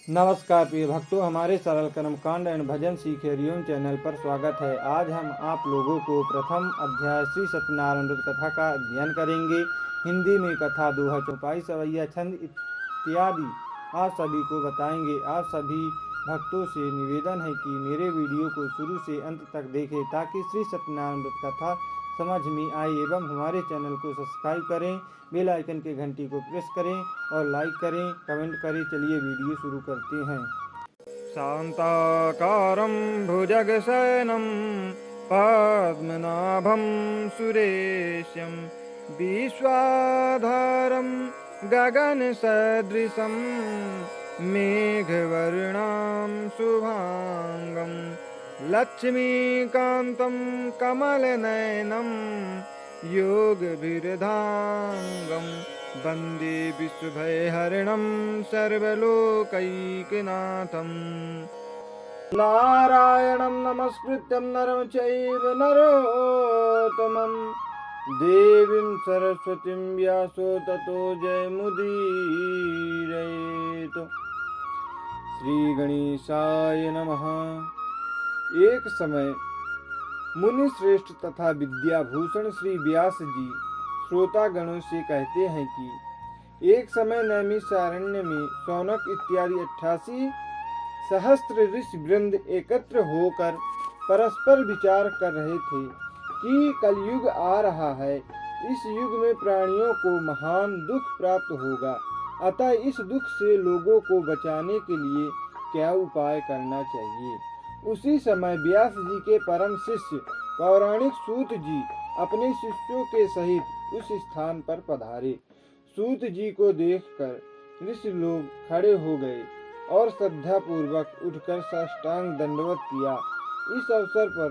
नमस्कार प्रिय भक्तों, हमारे सरल कर्म कांड एंड भजन सीख हरिओम चैनल पर स्वागत है। आज हम आप लोगों को प्रथम अध्याय श्री सत्यनारायण व्रत कथा का अध्ययन करेंगे। हिंदी में कथा, दोहा, चौपाई, सवैया, छंद इत्यादि आप सभी को बताएंगे। आप सभी भक्तों से निवेदन है कि मेरे वीडियो को शुरू से अंत तक देखें ताकि श्री सत्यनारायण व्रत कथा समझ में आए एवं हमारे चैनल को सब्सक्राइब करें, बेल आइकन के घंटी को प्रेस करें और लाइक करें, कमेंट करें। चलिए वीडियो शुरू करते हैं। शांताकारं भुजगशयनं पद्मनाभं सुरेशं विश्वाधारं गगनसदृशं मेघवर्णां शुभांगं लक्ष्मीकान्तं कमलनयनं योगभिर्धाङ्गं वन्दे विश्वभयहरणं सर्वलोकैकनाथं। नारायणं नमस्कृत्यं नरं चैव नरोत्तमं देवीं सरस्वतीं व्यासो ततो जयमुदीरयेत्। श्री गणेशाय नमः। एक समय मुनि श्रेष्ठ तथा विद्याभूषण श्री व्यास जी श्रोतागणों से कहते हैं कि एक समय नैमिषारण्य में शौनक इत्यादि 88 सहस्त्र ऋषि वृंद एकत्र होकर परस्पर विचार कर रहे थे कि कलयुग आ रहा है। इस युग में प्राणियों को महान दुख प्राप्त होगा, अतः इस दुख से लोगों को बचाने के लिए क्या उपाय करना चाहिए। उसी समय व्यास जी के परम शिष्य पौराणिक सूत जी अपने शिष्यों के सहित उस स्थान पर पधारे। सूत जी को देखकर ऋषि लोग खड़े हो गए और श्रद्धा पूर्वक उठकर साष्टांग दंडवत किया। इस अवसर पर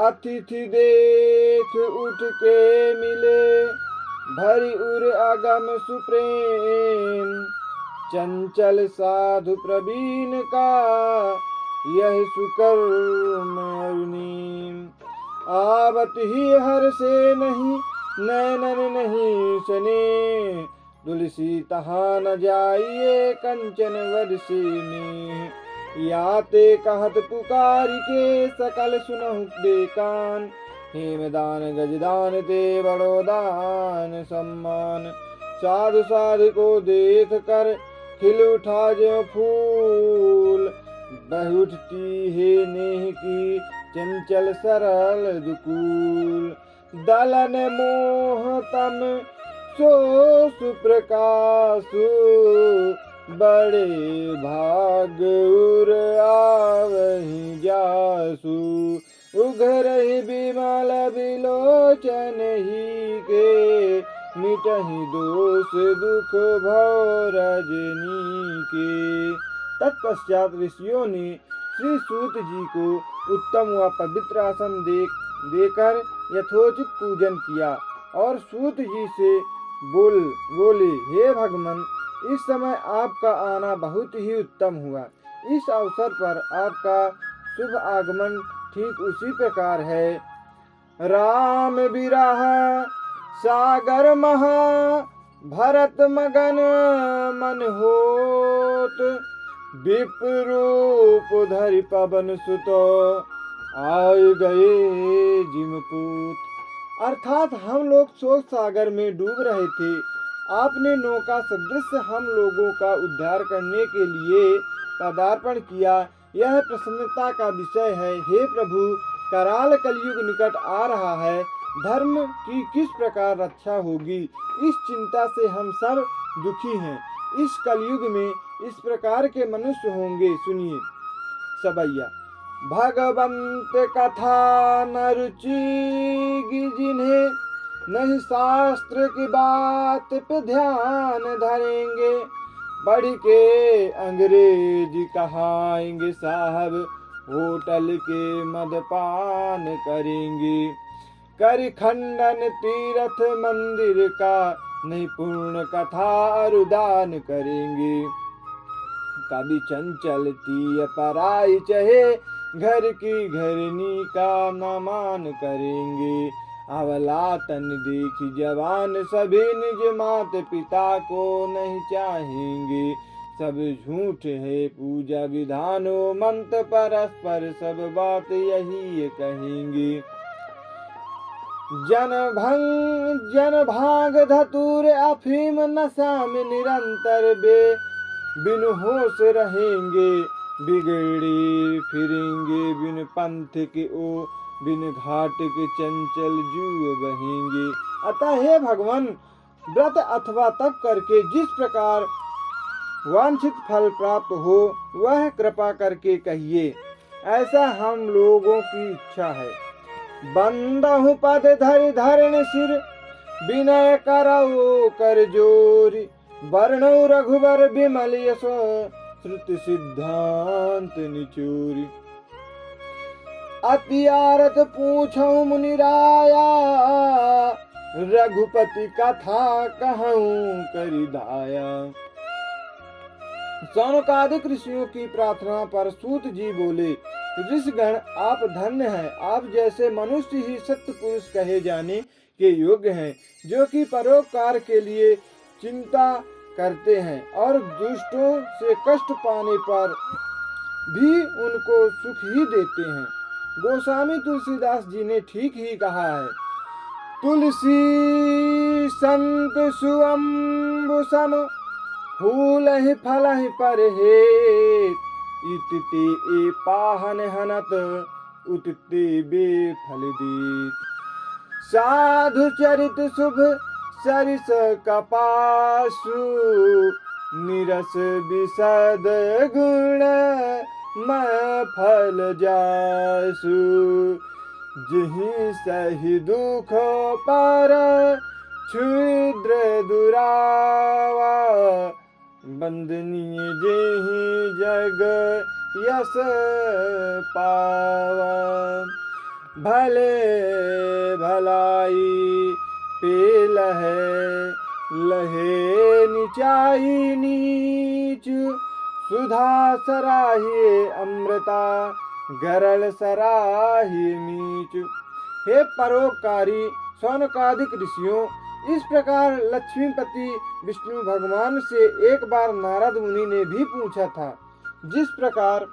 अतिथि देख उठ के मिले, भरी उर आगम सुप्रेम, चंचल साधु प्रवीण का यह सुकर्म अरुणीम। आवत ही हर से नहीं नैनन नहीं सने, तुलसी तहा न जाइए कंचन वद से में। याते कहत पुकारी के सकल सुनहु देकान, हेमदान गजदान ते बड़ो दान सम्मान। साधु साधु को देख कर खिल उठा जो फूल, बहुठती है नेह की चंचल सरल दुकूल। दलन मोह तम सो सुप्रकाशु, बड़े भाग उर आवहि जासु। उघरहि बिमल बिलोचन ही के, मिटहि दोष दुख भव रजनी के। तत्पश्चात ऋषियों ने श्री सूत जी को उत्तम व पवित्र आसन देकर यथोचित पूजन किया और सूत जी से बोले, हे भगवान, इस समय आपका आना बहुत ही उत्तम हुआ। इस अवसर पर आपका शुभ आगमन ठीक उसी प्रकार है। राम विरह सागर महा, भरत मगन मन होत। विप्रूप धरि पवन सुत, आए गए जिमपूत। अर्थात हम लोग शोक सागर में डूब रहे थे। आपने नौका सदृश हम लोगों का उद्धार करने के लिए पदार्पण किया, यह प्रसन्नता का विषय है। हे प्रभु, कराल कलयुग निकट आ रहा है, धर्म की किस प्रकार रक्षा होगी, इस चिंता से हम सब दुखी हैं। इस कलयुग में इस प्रकार के मनुष्य होंगे। सुनिए सवैया। भगवंत कथा न रुचि जिन्हें, नहीं शास्त्र की बात पे ध्यान धरेंगे। बढ़ के अंग्रेजी कहाएंगे साहब, होटल के मदपान करेंगे। कर खंडन तीर्थ मंदिर का, नहीं पूर्ण कथा रुदान करेंगे। कभी चंचलती पराई चहे, घर की घरनी का न मान करेंगे। अवलातन देखी जवान सभी निज मात पिता को नहीं चाहेंगे। सब झूठ है पूजा विधानो, मंत्र परस्पर सब बात यही कहेंगे। जन भांग धतूर अफीम नशा में निरंतर बिन होश रहेंगे, बिगड़े फिरेंगे बिन पंथ के ओ, बिन घाट के चंचल जुए बहेंगे। अतः हे भगवान, व्रत अथवा तप करके जिस प्रकार वांछित फल प्राप्त हो वह कृपा करके कहिए, ऐसा हम लोगों की इच्छा है। बंदहु पद धरि धरण सिर, विनय करऊ कर जोरी, वर्णौ रघुवर विमल यश, श्रुति सिद्धांत निचोरी। अति आरत पूछौ मुनिराया, रघुपति कथा कहूँ करि दाया। सौनकादिक ऋषियों की प्रार्थना पर सूत जी बोले, ऋषिगण आप धन्य हैं, आप जैसे मनुष्य ही सत्य पुरुष कहे जाने के योग्य हैं, जो कि परोपकार के लिए चिंता करते हैं और दुष्टों से कष्ट पाने पर भी उनको सुख ही देते हैं। गोस्वामी तुलसीदास जी ने ठीक ही कहा है, तुलसी संत सुअम्बु सम, फूल ही फल ही पर हेत, इतते ए पाहन हनत, उतते बेफल देत। साधु चरित शुभ सरिस कपासु, निरस विशद गुण मैं फल जासु। जिहि सहि दुख पर क्षुद्र दुरावा, बंदनीय जेहि जग यस पावा। भले भलाई पे लहे निचाई नीच, सुधा सराहे अमृता, गरल सराहे मीच। हे परोपकारी सौनकादिक ऋषियों, इस प्रकार लक्ष्मीपति विष्णु भगवान से एक बार नारद मुनि ने भी पूछा था, जिस प्रकार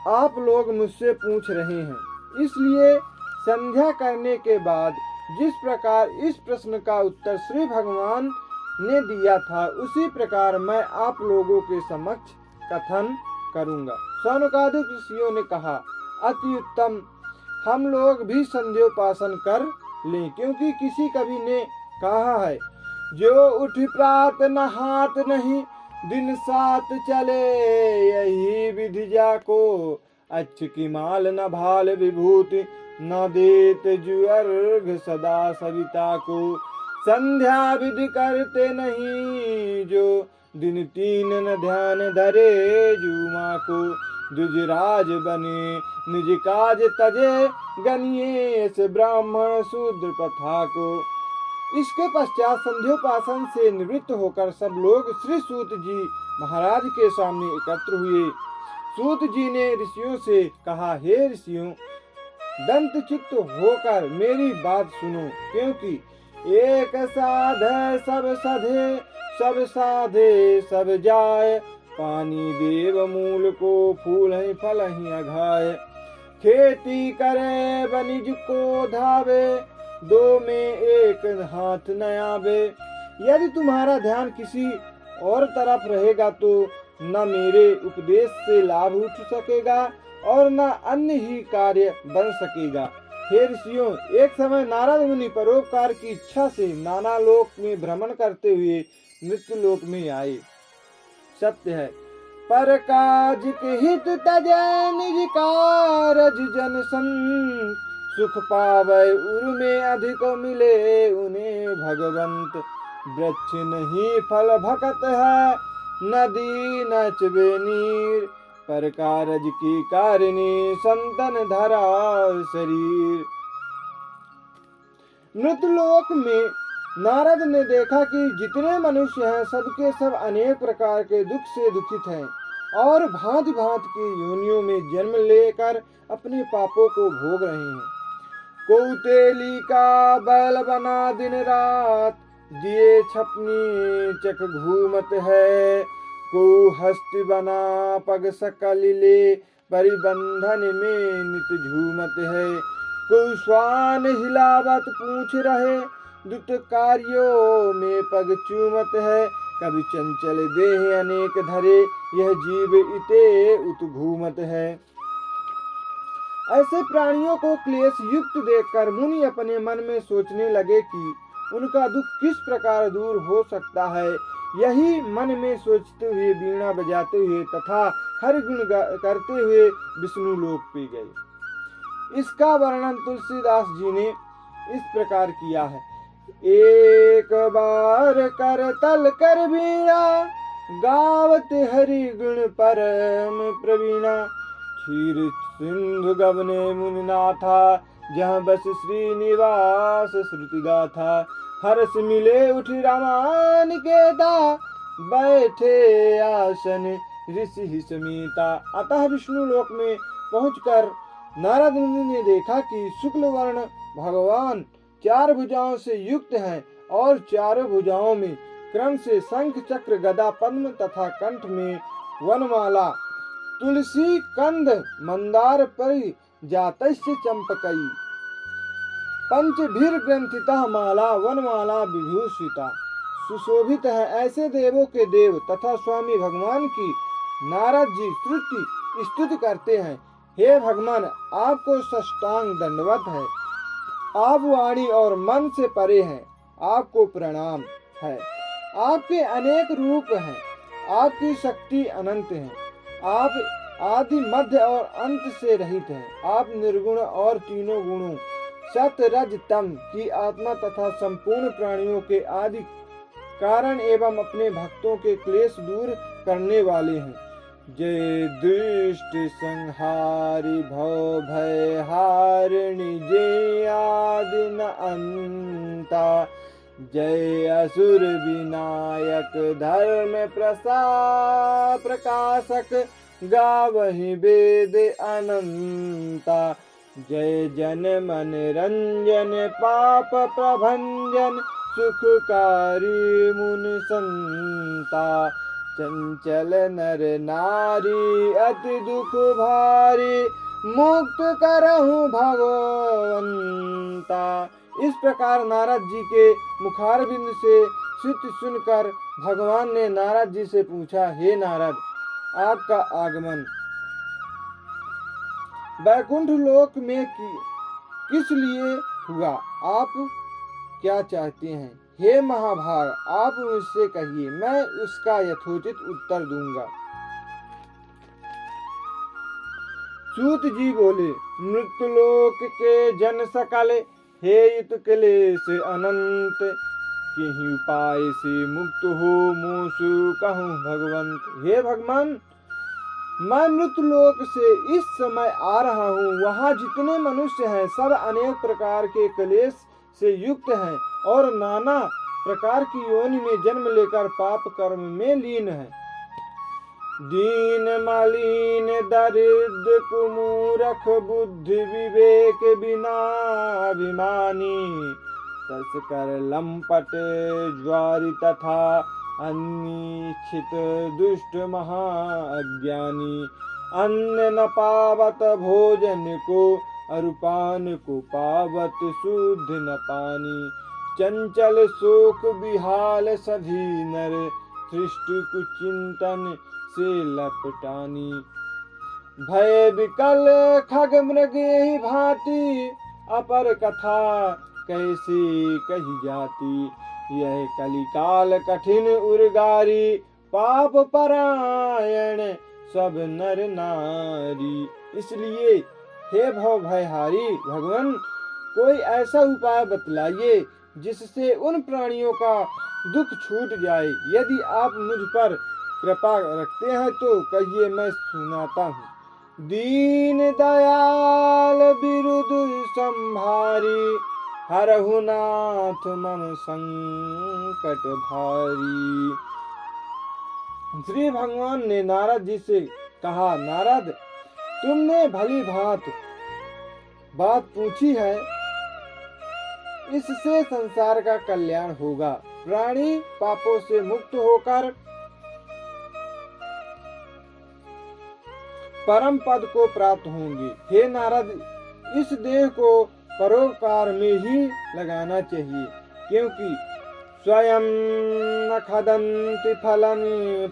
आप लोग मुझसे पूछ रहे हैं। इसलिए संध्या करने के बाद जिस प्रकार इस प्रश्न का उत्तर श्री भगवान ने दिया था, उसी प्रकार मैं आप लोगों के समक्ष कथन करूंगा। सौनकादिक ऋषियों ने कहा, अति उत्तम, हम लोग भी संध्योपासन कर लें, क्योंकि किसी कवि ने कहा है, जो उठ प्रात नहात नहीं, दिन सात चले यही विधि जाको, अच्छ की माल न भाल विभूति, न देत जुअर्घ सदा सविता को। संध्या विधि करते नहीं जो, दिन तीन न ध्यान धरे जुमा को। द्विजराज बने निज काज तजे, गनिये से ब्राह्मण शूद्र प्रथा को। इसके पश्चात संध्योपासन से निवृत्त होकर सब लोग श्री सूत जी महाराज के सामने एकत्र हुए। सूत जी ने ऋषियों से कहा, हे ऋषियों, दंत चित्त होकर मेरी बात सुनो, क्योंकि एक साध सब सधे, सब साधे सब जाय, पानी देव मूल को, फूल ही फल ही अघाय। खेती करे वनिज को धावे, दो में एक हाथ न आवे। यदि तुम्हारा ध्यान किसी और तरफ रहेगा तो न मेरे उपदेश से लाभ उठ सकेगा और न अन्य ही कार्य बन सकेगा। हे ऋषियों, एक समय नारद मुनि परोपकार की इच्छा से नाना लोक में भ्रमण करते हुए मृत्यु लोक में आए। सत्य है, पर काज के हित तजै निज कारज जन संत, सुख पावै उर में अधिक मिले उन्हें भगवंत। वृक्ष नहीं फल भकत है, नदी न चबे नीर, पर कारज की कारिणी संतन धरा शरीर। मृतलोक में नारद ने देखा कि जितने मनुष्य हैं सबके सब अनेक प्रकार के दुख से दुखित हैं और भांति भांति की योनियों में जन्म लेकर अपने पापों को भोग रहे हैं। कौतेली का बैल बना दिन रात, दिए छपनी चक घूमत है, को हस्त बना पग सकल ले, परिबंधन में नित झूमत है। को श्वान हिलावत पूछ रहे, दुत कार्यों में पग चूमत है। कभी चंचल देह अनेक धरे, यह जीव इते उत घूमत है। ऐसे प्राणियों को क्लेश युक्त देखकर मुनि अपने मन में सोचने लगे कि उनका दुख किस प्रकार दूर हो सकता है। यही मन में सोचते हुए वीणा बजाते हुए तथा हरि गुण करते हुए विष्णु लोक पे गए। इसका वर्णन तुलसीदास जी ने इस प्रकार किया है। एक बार कर तल कर वीणा, गावत हरि गुण परम प्रवीणा। क्षीर सिंधु गवने मुनिनाथा, जहाँ बस श्रीनिवास श्रुति गाथा। हर्ष मिले उठी रामानिकेता, बैठे आसन ऋषि समीता। अतः विष्णु लोक में पहुंचकर नारद मुनि ने देखा कि शुक्ल वर्ण भगवान 4 भुजाओं से युक्त हैं और चारों भुजाओं में क्रम से शंख चक्र गदा पद्म तथा कंठ में वनमाला, तुलसी कंद मंदार परि जातस्य चंपकई, पंचभीर ग्रंथिता माला वनमाला विभूषिता सुशोभित है। ऐसे देवों के देव तथा स्वामी भगवान की नारद जी स्तुति करते हैं। हे भगवान, आपको साष्टांग दंडवत है। आप वाणी और मन से परे हैं, आपको प्रणाम है। आपके अनेक रूप हैं, आपकी शक्ति अनंत है। आप आदि मध्य और अंत से रहित हैं। आप निर्गुण और तीनों गुणों सत रज तम की आत्मा तथा संपूर्ण प्राणियों के आदि कारण एवं अपने भक्तों के क्लेश दूर करने वाले हैं। जय दुष्ट संहारी भव भय हारिणी, जय आदि न अंता। जय असुर विनायक धर्म प्रकाशक, गावहि वेद अनंता। जय जन मन रंजन पाप प्रभंजन, सुखकारी मुनि संता। चंचल नर नारी अति दुख भारी, मुक्त करहु भगवंता। इस प्रकार नारद जी के मुखारबिंद से स्तुति सुनकर भगवान ने नारद जी से पूछा, हे नारद, आपका आगमन वैकुंठ लोक में किस लिए हुआ? आप क्या चाहते हैं? हे महाभाग, आप मुझसे कहिए, मैं उसका यथोचित उत्तर दूंगा। सूत जी बोले, मृत्युलोक के जन सकल, हे युत क्लेश अनंत। किहि उपाय से मुक्त हो, मोसु कहूँ भगवंत। हे भगवान, मैं मृत्युलोक से इस समय आ रहा हूँ। वहाँ जितने मनुष्य हैं सब अनेक प्रकार के क्लेश से युक्त हैं और नाना प्रकार की योनि में जन्म लेकर पाप कर्म में लीन हैं। दीन मलिन दरिद्र कुमूरख, बुद्धि विवेक बिना अभिमानी। तस्कर लंपट ज्वारी तथा अनिच्छित दुष्ट महा अज्ञानी। अन्न न पावत भोजन को, अरुपान को पावत शुद्ध न पानी। चंचल शोक बिहाल सभी नर, सृष्टि कुचिंतन से लपटानी। भय विकल खग मृग ही भांति, अपर कथा कैसे कही जाती। यह कलिकाल कठिन उर्गारी, पाप परायण सब नर नारी। इसलिए हे भव भयहारी भगवान, कोई ऐसा उपाय बतलाइए जिससे उन प्राणियों का दुख छूट जाए। यदि आप मुझ पर कृपा रखते हैं तो कहिए, मैं सुनाता हूँ। दीन दयाल बिरुद संभारी, हरहु नाथ मम संकट भारी। श्री भगवान ने नारद जी से कहा, नारद, तुमने भली बात पूछी है, इससे संसार का कल्याण होगा। प्राणी पापों से मुक्त होकर परम पद को प्राप्त होंगे। हे नारद, इस देह को परोपकार में ही लगाना चाहिए, क्योंकि स्वयं न खदन्ति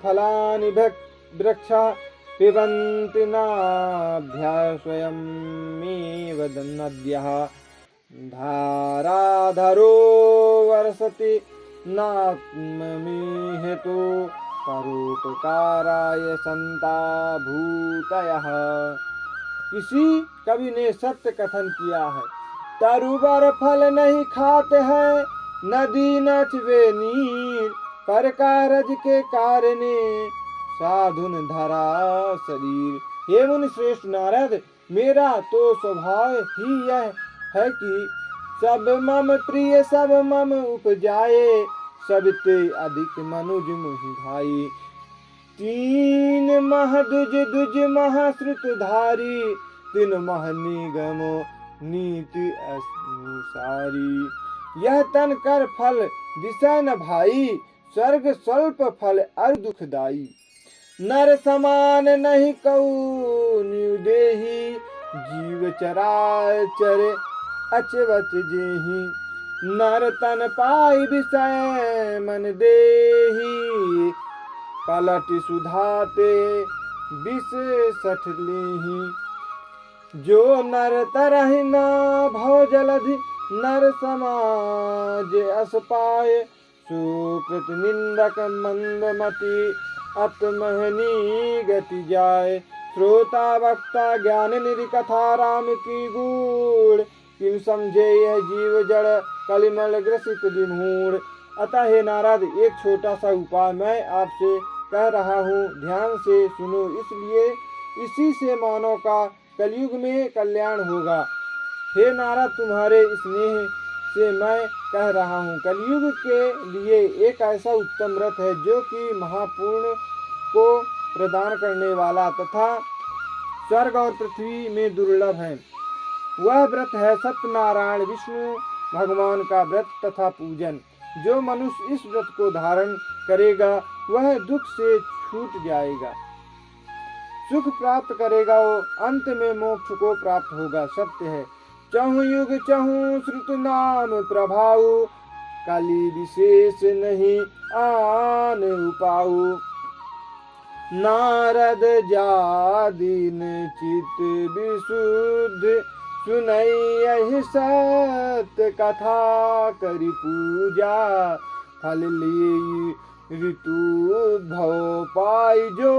फलानि वृक्षा पिबन्ति नाभ्यः स्वयमेव नद्यः धाराधरो वर्षति नात्महेतु परोपकाराय संता भूतयः। किसी कवि ने सत्य कथन किया है, तरुबर फल नहीं खाते हैं, नदी न चिवे नीर, पर कारज के कारणे साधुन धरा शरीर। हे मुनि श्रेष्ठ नारद, मेरा तो स्वभाव ही यह है कि सब मम प्रिय सब मम उपजाए, सबते अधिक मनुज मुहि भाई। तीन मह दुज दुज मह श्रुतधारी, तीन मह निगमो नीति अनुसारी। यह तन कर फल विषय न भाई, स्वर्ग स्वल्प फल अर दुखदाई। नर समान नहीं कऊ न्युदेही, जीव चराचर अचवच जेहि। नर तन पाई विषय मन देही, पलट सुधाते विष सठ लेहि। जो नर तरहि न भव जलधि, नर समाज अस पाए। सुकृत निंदक मंदमति, अतमहनी गति जाय। श्रोता वक्ता ज्ञान निधि, कथा राम की गूढ़। किम समझे यह जीव जड़, कलिमल ग्रसित विमूढ़। अतः हे नारद, एक छोटा सा उपाय मैं आपसे कह रहा हूँ, ध्यान से सुनो। इसलिए इसी से मानव का कलयुग में कल्याण होगा। हे नारद, तुम्हारे स्नेह से मैं कह रहा हूँ, कलयुग के लिए एक ऐसा उत्तम व्रत है जो कि महापुण्य को प्रदान करने वाला तथा स्वर्ग और पृथ्वी में दुर्लभ है। वह व्रत है सत्यनारायण विष्णु भगवान का व्रत तथा पूजन। जो मनुष्य इस व्रत को धारण करेगा वह दुख से छूट जाएगा, सुख प्राप्त करेगा, वो अंत में मोक्ष को प्राप्त होगा। सत्य है, चहु युग चहु श्रुत नाम प्रभाव, कली विशेष नहीं आन उपाऊ। नारद जादीन चित विशुद्ध, सुनई सत्य कथा करी पूजा। फल लिए ऋतु भव पाई, जो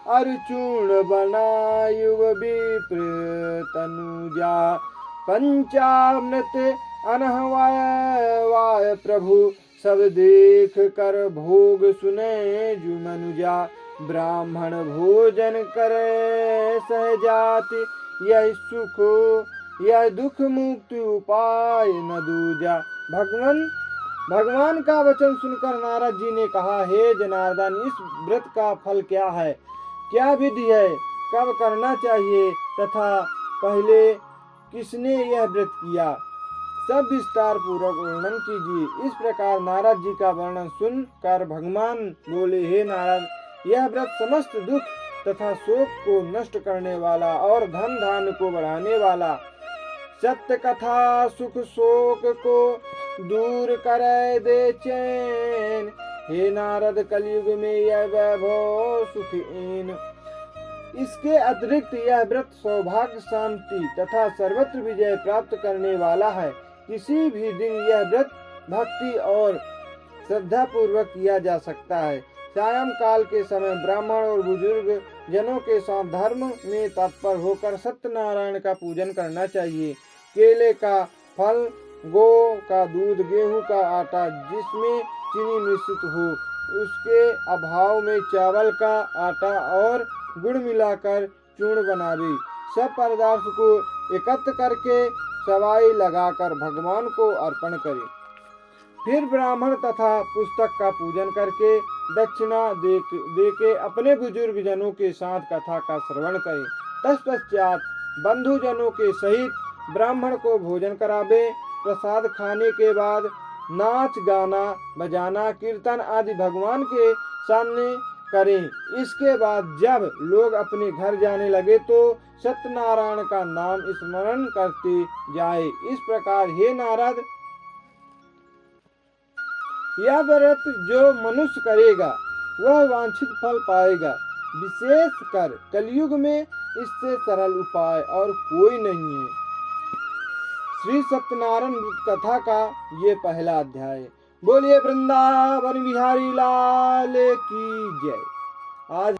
अर्चूर्ण बनायुव विप्र तनुजा। पंचामृत अनहवाय प्रभु, सब देख कर भोग सुने जु मनुजा। ब्राह्मण भोजन करे सहजाति, यह सुख यह दुख मुक्ति उपाय न दूजा। भगवान का वचन सुनकर नारद जी ने कहा, हे जनार्दन, इस व्रत का फल क्या है, क्या विधि है, कब करना चाहिए तथा पहले किसने यह व्रत किया, सब विस्तार पूर्वक वर्णन कीजिए। इस प्रकार नारद जी का वर्णन सुनकर भगवान बोले, हे नारद, यह व्रत समस्त दुख तथा शोक को नष्ट करने वाला और धन धान्य को बढ़ाने वाला, सत्य कथा सुख शोक को दूर करे दे चैन। हे नारद, कलयुग में यह वैभव सुखहीन। इसके अतिरिक्त यह व्रत सौभाग्य शांति तथा सर्वत्र विजय प्राप्त करने वाला है। किसी भी दिन यह व्रत भक्ति और श्रद्धा पूर्वक किया जा सकता है। सायं काल के समय ब्राह्मण और बुजुर्ग जनों के साथ धर्म में तत्पर होकर सत्यनारायण का पूजन करना चाहिए। केले का फल, गौ का दूध, गेहूं का आटा जिसमें चीनी मिश्रित हो, उसके अभाव में चावल का आटा और गुड़ मिलाकर चूर्ण बनावे। सब पदार्थ को एकत्र करके सवाई लगाकर भगवान को अर्पण करे। फिर ब्राह्मण तथा पुस्तक का पूजन करके दक्षिणा देके अपने बुजुर्ग जनों के साथ कथा का श्रवण करे। तत्पश्चात बंधु जनों के सहित ब्राह्मण को भोजन करावे। प्रसाद खाने के बाद नाच गाना बजाना कीर्तन आदि भगवान के सामने करें। इसके बाद जब लोग अपने घर जाने लगे तो सत्यनारायण का नाम स्मरण करते जाए। इस प्रकार हे नारद, यह व्रत जो मनुष्य करेगा वह वांछित फल पाएगा। विशेषकर कलयुग में इससे सरल उपाय और कोई नहीं है। श्री सत्यनारायण व्रत कथा का ये पहला अध्याय। बोलिए वृंदावन बिहारी लाल की जय। आज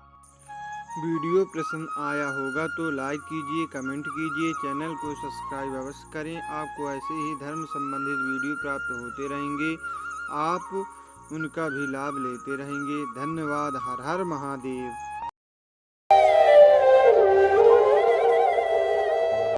वीडियो पसंद आया होगा तो लाइक कीजिए, कमेंट कीजिए, चैनल को सब्सक्राइब अवश्य करें। आपको ऐसे ही धर्म संबंधित वीडियो प्राप्त होते रहेंगे, आप उनका भी लाभ लेते रहेंगे। धन्यवाद। हर हर महादेव।